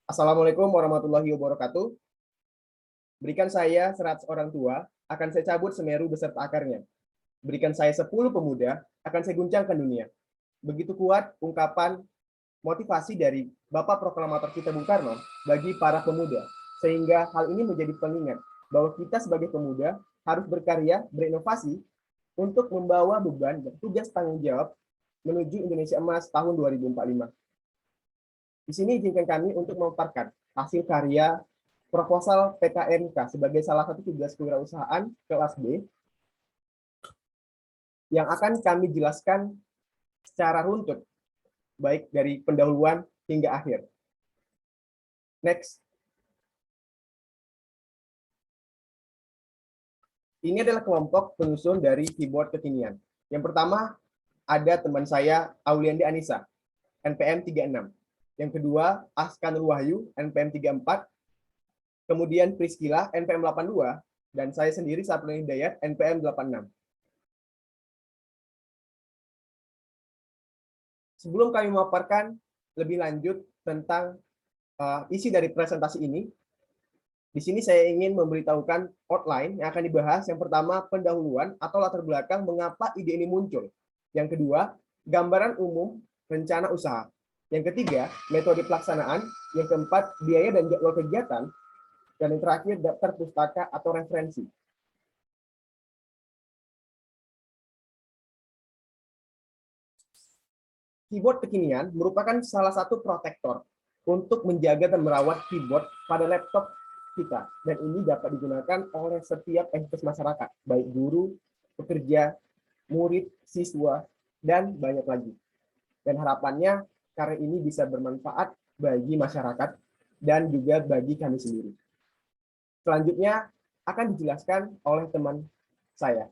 Assalamualaikum warahmatullahi wabarakatuh. Berikan saya 100 orang tua, akan saya cabut Semeru beserta akarnya. Berikan saya 10 pemuda, akan saya guncangkan dunia. Begitu kuat ungkapan motivasi dari Bapak Proklamator kita Bung Karno bagi para pemuda, sehingga hal ini menjadi pengingat bahwa kita sebagai pemuda harus berkarya, berinovasi untuk membawa beban dan tugas tanggung jawab menuju Indonesia Emas tahun 2045. Di sini izinkan kami untuk memaparkan hasil karya proposal PKNK sebagai salah satu tugas kewirausahaan kelas B yang akan kami jelaskan secara runtut, baik dari pendahuluan hingga akhir. Next. Ini adalah kelompok penyusun dari keyboard kekinian. Yang pertama ada teman saya Auliandi Anissa, NPM 36. Yang kedua Askanul Wahyu, NPM 34. Kemudian Priscila, NPM 82. Dan saya sendiri Saprul Hidayat, NPM 86. Sebelum kami memaparkan lebih lanjut tentang isi dari presentasi ini, di sini saya ingin memberitahukan outline yang akan dibahas. Yang pertama, pendahuluan atau latar belakang mengapa ide ini muncul. Yang kedua, gambaran umum rencana usaha. Yang ketiga, metode pelaksanaan. Yang keempat, biaya dan jadwal kegiatan. Dan yang terakhir, daftar pustaka atau referensi. Keyboard kekinian merupakan salah satu protektor untuk menjaga dan merawat keyboard pada laptop kita. Dan ini dapat digunakan oleh setiap entitas masyarakat, baik guru, pekerja, murid, siswa, dan banyak lagi. Dan harapannya karya ini bisa bermanfaat bagi masyarakat dan juga bagi kami sendiri. Selanjutnya akan dijelaskan oleh teman saya.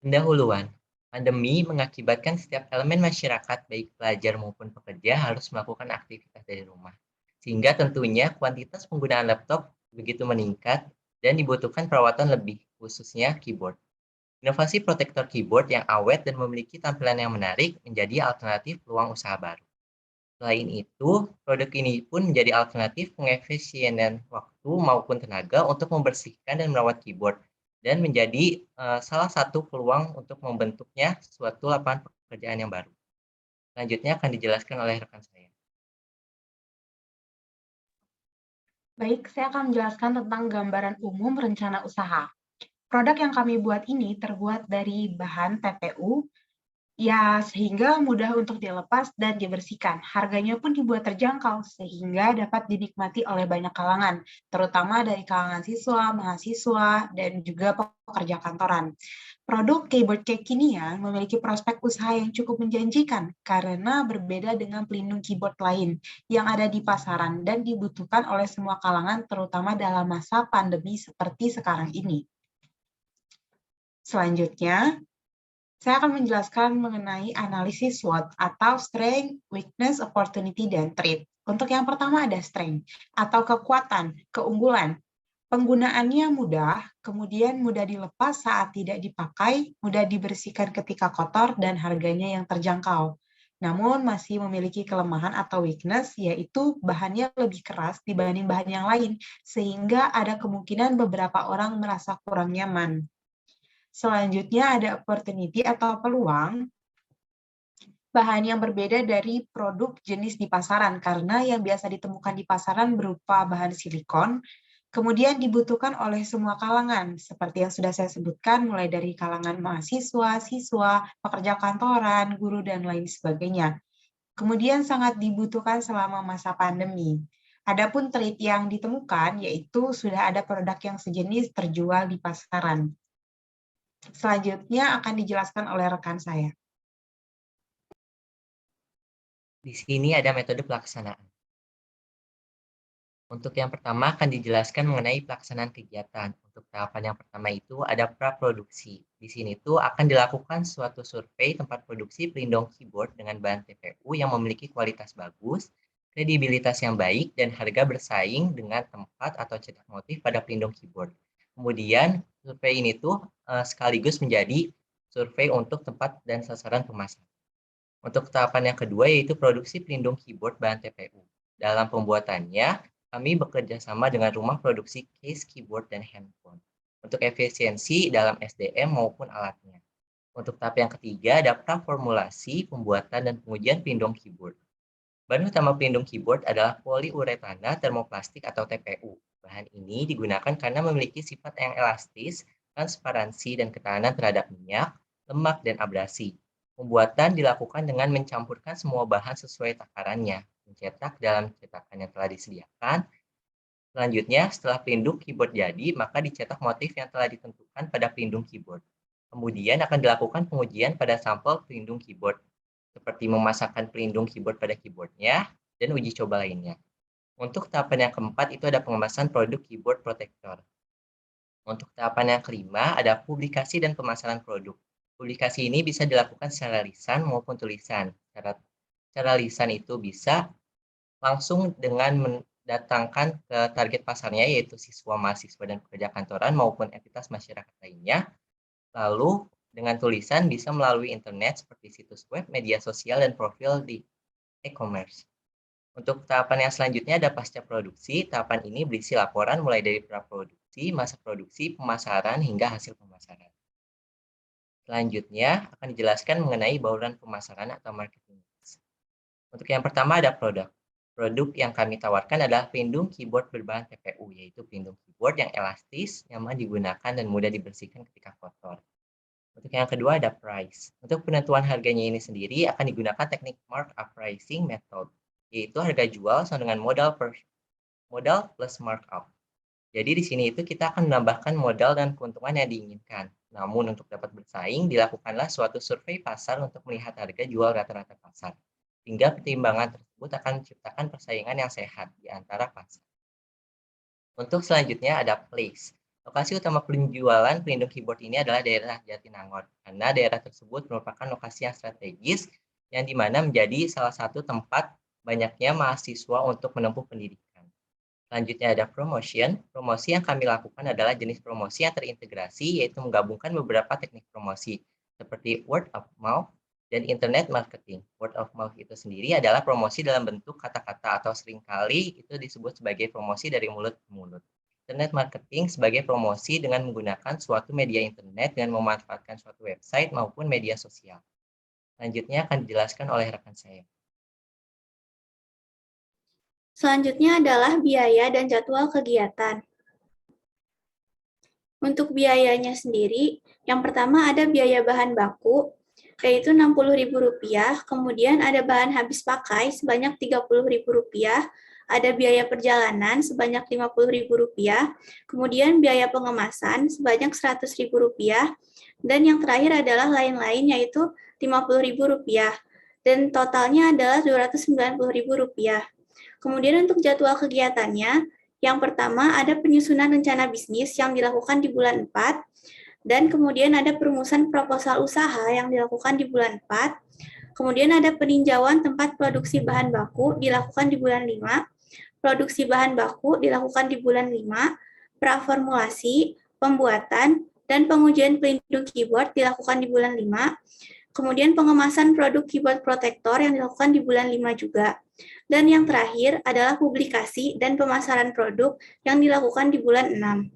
Pendahuluan, pandemi mengakibatkan setiap elemen masyarakat, baik pelajar maupun pekerja, harus melakukan aktivitas dari rumah. Sehingga tentunya kuantitas penggunaan laptop begitu meningkat dan dibutuhkan perawatan lebih, khususnya keyboard. Inovasi protektor keyboard yang awet dan memiliki tampilan yang menarik menjadi alternatif peluang usaha baru. Selain itu, produk ini pun menjadi alternatif pengefisienan waktu maupun tenaga untuk membersihkan dan merawat keyboard, dan menjadi salah satu peluang untuk membentuknya suatu lapangan pekerjaan yang baru. Selanjutnya akan dijelaskan oleh rekan saya. Baik, saya akan menjelaskan tentang gambaran umum rencana usaha. Produk yang kami buat ini terbuat dari bahan TPU, ya sehingga mudah untuk dilepas dan dibersihkan. Harganya pun dibuat terjangkau sehingga dapat dinikmati oleh banyak kalangan, terutama dari kalangan siswa, mahasiswa, dan juga pekerja kantoran. Produk keyboard kekinian memiliki prospek usaha yang cukup menjanjikan karena berbeda dengan pelindung keyboard lain yang ada di pasaran dan dibutuhkan oleh semua kalangan, terutama dalam masa pandemi seperti sekarang ini. Selanjutnya, saya akan menjelaskan mengenai analisis SWOT atau Strength, Weakness, Opportunity, dan Threat. Untuk yang pertama ada Strength atau kekuatan, keunggulan. Penggunaannya mudah, kemudian mudah dilepas saat tidak dipakai, mudah dibersihkan ketika kotor, dan harganya yang terjangkau. Namun masih memiliki kelemahan atau weakness, yaitu bahannya lebih keras dibanding bahan yang lain, sehingga ada kemungkinan beberapa orang merasa kurang nyaman. Selanjutnya ada opportunity atau peluang, bahan yang berbeda dari produk jenis di pasaran, karena yang biasa ditemukan di pasaran berupa bahan silikon, kemudian dibutuhkan oleh semua kalangan, seperti yang sudah saya sebutkan, mulai dari kalangan mahasiswa, siswa, pekerja kantoran, guru, dan lain sebagainya. Kemudian sangat dibutuhkan selama masa pandemi. Adapun trait yang ditemukan, yaitu sudah ada produk yang sejenis terjual di pasaran. Selanjutnya akan dijelaskan oleh rekan saya. Di sini ada metode pelaksanaan. Untuk yang pertama akan dijelaskan mengenai pelaksanaan kegiatan. Untuk tahapan yang pertama itu ada praproduksi. Di sini tuh akan dilakukan suatu survei tempat produksi pelindung keyboard dengan bahan TPU yang memiliki kualitas bagus, kredibilitas yang baik, dan harga bersaing dengan tempat atau cetak motif pada pelindung keyboard. Kemudian survei ini tuh sekaligus menjadi survei untuk tempat dan sasaran pemasaran. Untuk tahapan yang kedua yaitu produksi pelindung keyboard bahan TPU. Dalam pembuatannya, kami bekerja sama dengan rumah produksi case, keyboard, dan handphone untuk efisiensi dalam SDM maupun alatnya. Untuk tahap yang ketiga ada praformulasi, pembuatan, dan pengujian pelindung keyboard. Bahan utama pelindung keyboard adalah poliuretana termoplastik atau TPU. Bahan ini digunakan karena memiliki sifat yang elastis, transparansi, dan ketahanan terhadap minyak, lemak, dan abrasi. Pembuatan dilakukan dengan mencampurkan semua bahan sesuai takarannya, mencetak dalam cetakan yang telah disediakan. Selanjutnya, setelah pelindung keyboard jadi, maka dicetak motif yang telah ditentukan pada pelindung keyboard. Kemudian akan dilakukan pengujian pada sampel pelindung keyboard, seperti memasangkan pelindung keyboard pada keyboardnya, dan uji coba lainnya. Untuk tahapan yang keempat itu ada pengemasan produk keyboard protector. Untuk tahapan yang kelima ada publikasi dan pemasaran produk. Publikasi ini bisa dilakukan secara lisan maupun tulisan. Secara lisan itu bisa langsung dengan mendatangkan ke target pasarnya yaitu siswa, mahasiswa, dan pekerja kantoran maupun entitas masyarakat lainnya. Lalu dengan tulisan bisa melalui internet seperti situs web, media sosial, dan profil di e-commerce. Untuk tahapan yang selanjutnya ada pasca produksi. Tahapan ini berisi laporan mulai dari praproduksi, masa produksi, pemasaran, hingga hasil pemasaran. Selanjutnya akan dijelaskan mengenai bauran pemasaran atau marketing. Untuk yang pertama ada produk. Produk yang kami tawarkan adalah pelindung keyboard berbahan TPU, yaitu pelindung keyboard yang elastis, nyaman digunakan, dan mudah dibersihkan ketika kotor. Untuk yang kedua ada price. Untuk penentuan harganya ini sendiri akan digunakan teknik markup pricing method, yaitu harga jual sama dengan modal plus markup. Jadi di sini itu kita akan menambahkan modal dan keuntungan yang diinginkan. Namun untuk dapat bersaing, dilakukanlah suatu survei pasar untuk melihat harga jual rata-rata pasar. Hingga pertimbangan tersebut akan menciptakan persaingan yang sehat di antara pasar. Untuk selanjutnya ada place. Lokasi utama penjualan pelindung keyboard ini adalah daerah Jatinangor, karena daerah tersebut merupakan lokasi yang strategis yang dimana menjadi salah satu tempat banyaknya mahasiswa untuk menempuh pendidikan. Selanjutnya ada promotion. Promosi yang kami lakukan adalah jenis promosi yang terintegrasi, yaitu menggabungkan beberapa teknik promosi, seperti word of mouth dan internet marketing. Word of mouth itu sendiri adalah promosi dalam bentuk kata-kata atau seringkali itu disebut sebagai promosi dari mulut ke mulut. Internet marketing sebagai promosi dengan menggunakan suatu media internet dengan memanfaatkan suatu website maupun media sosial. Selanjutnya akan dijelaskan oleh rekan saya. Selanjutnya adalah biaya dan jadwal kegiatan. Untuk biayanya sendiri, yang pertama ada biaya bahan baku, yaitu Rp60.000, kemudian ada bahan habis pakai sebanyak Rp30.000, ada biaya perjalanan sebanyak Rp50.000, kemudian biaya pengemasan sebanyak Rp100.000, dan yang terakhir adalah lain-lain yaitu Rp50.000, dan totalnya adalah Rp290.000. Kemudian untuk jadwal kegiatannya, yang pertama ada penyusunan rencana bisnis yang dilakukan di bulan 4, dan kemudian ada perumusan proposal usaha yang dilakukan di bulan 4, kemudian ada peninjauan tempat produksi bahan baku dilakukan di bulan 5, produksi bahan baku dilakukan di bulan 5, praformulasi, pembuatan, dan pengujian pelindung keyboard dilakukan di bulan 5, kemudian pengemasan produk keyboard protector yang dilakukan di bulan 5 juga. Dan yang terakhir adalah publikasi dan pemasaran produk yang dilakukan di bulan 6.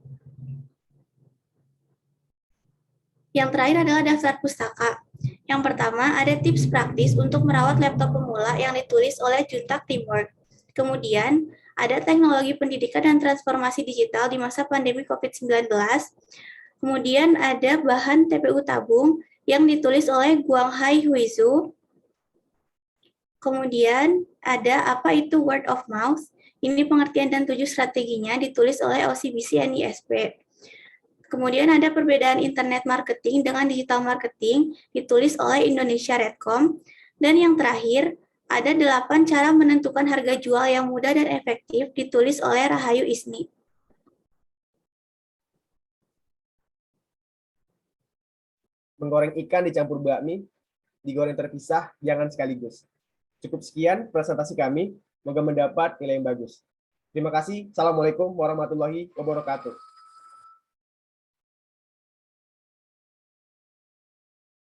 Yang terakhir adalah daftar pustaka. Yang pertama ada tips praktis untuk merawat laptop pemula yang ditulis oleh Juntak Teamwork. Kemudian ada teknologi pendidikan dan transformasi digital di masa pandemi COVID-19. Kemudian ada bahan TPU tabung yang ditulis oleh Guanghai Huizhu. Kemudian ada apa itu word of mouth. Ini pengertian dan 7 strateginya ditulis oleh OCBC NISP. Kemudian ada perbedaan internet marketing dengan digital marketing ditulis oleh Indonesia Redcom. Dan yang terakhir ada 8 cara menentukan harga jual yang mudah dan efektif ditulis oleh Rahayu Isni. Menggoreng ikan dicampur bakmi, digoreng terpisah, jangan sekaligus. Cukup sekian presentasi kami, semoga mendapat nilai yang bagus. Terima kasih. Assalamualaikum warahmatullahi wabarakatuh.